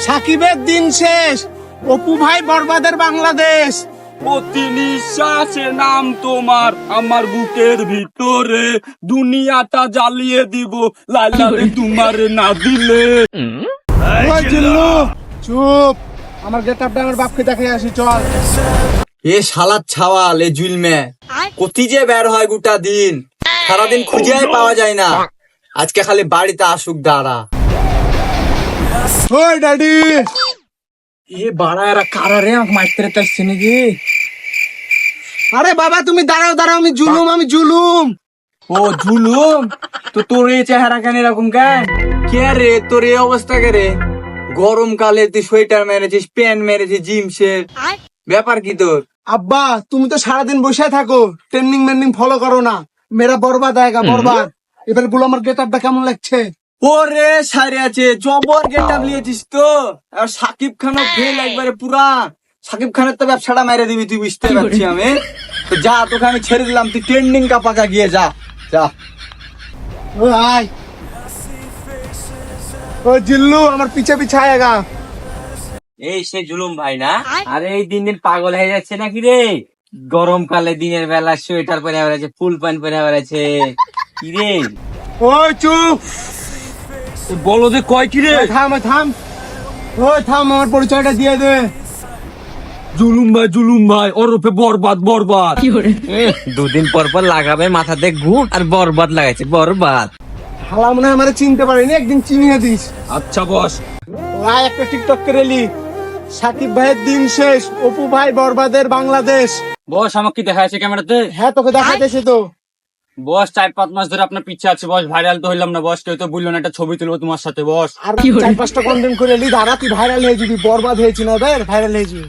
সাকিবের দিন শেষ, অপু ভাই বরবাদের বাংলাদেশ। প্রতি নিঃশ্বাসে নাম তোমার আমার বুকের ভিতরে, দুনিয়াটা জ্বালিয়ে দিব লাইলারে তোমার না দিলে। ওই জিল্লু, চুপ, আমার গেটআপটা আমার বাপকে দেখে আসি, চল। এ শালার ছাওয়াল, এ জুলমে কতি যে বের হয় গোটা দিন, সারাদিন খুঁজেই পাওয়া যায় না। আজকে খালি বাড়িতে আসুক দাঁড়া। ওই ড্যাডি, এ বাড়া এরা কারা রে, আমাকে মারতে চাইছে নাকি? আরে বাবা তুমি দাঁড়াও দাঁড়াও, আমি জুলুম। ও জুলুম, তো তোর এই চেহারা কেন এরকম কেন? কে রে তোর এই অবস্থা কে রে? গরমকালে তুই সোয়েটার মেরেছিস, প্যান্ট মেরেছিস, জিন্সের ব্যাপার কি তোর? আব্বা তুমি তো সারাদিন বসে থাকো, ট্রেন্ডিং মেন্ডিং ফলো করো না, মেরা বরবাদ আয়েগা বরবাদ। এবার বলো আমার গেটআপটা কেমন লাগছে? ওরে সারে আছে, জবর গেটআপ লিয়েছিস তো। আর সাকিব খানও ফেল একবারে পুরা। সাকিব খানের তো ব্যবসাটা মেরে দিবি তুই, বুঝতে পারছি আমি। তো যা, তোকে আমি ছেড়ে দিলাম, তুই ট্রেন্ডিং কা পাকা গিয়ে যা যা। ও আয়, ও জিল্লু আমার পিছে পিছে আয়েগা। এই সে জুলুম ভাই না? আরে এই দিন দিন পাগল হয়ে যাচ্ছে নাকি রে? গরমকালে দিনের বেলা সোয়েটার পরে বেড়াচ্ছে, ফুল প্যান্ট পরে বেড়াচ্ছে কি রে? ওই চুপ, বলো যে কয় কি রে? থাম থাম, ওই থাম, আমার পরিচয়টা দিয়ে দে। জুলুম ভাই ওরফে বরবাদ। দুদিন পর পর লাগাবে মাথাতে ঘু, আর বরবাদ লাগাইছে বরবাদ। হালা মনে হয় আমার চিনতে পারিনি, একদিন চিনিয়ে দিস। আচ্ছা বস, ভাই একটা টিকটক করে লি, সাকিব ভাইয়ের দিন শেষ, অপু ভাই বরবাদের বাংলাদেশ। বস আমাকে কি দেখা যাচ্ছে ক্যামেরাতে? হ্যাঁ তোকে দেখাতেছে তো। বস 4-5 মাস ধরে আপনার পিছে আছে বস, ভাইরাল তো হইলাম না বস, কেউ তো বললো না একটা ছবি তুলবো তোমার সাথে বস। আর 4-5টা কন্টেন্ট করে লি, দাঁড়া তুই ভাইরাল হয়ে যাবি, বরবাদ হয়েছি না ভাইরাল হয়ে যাবি।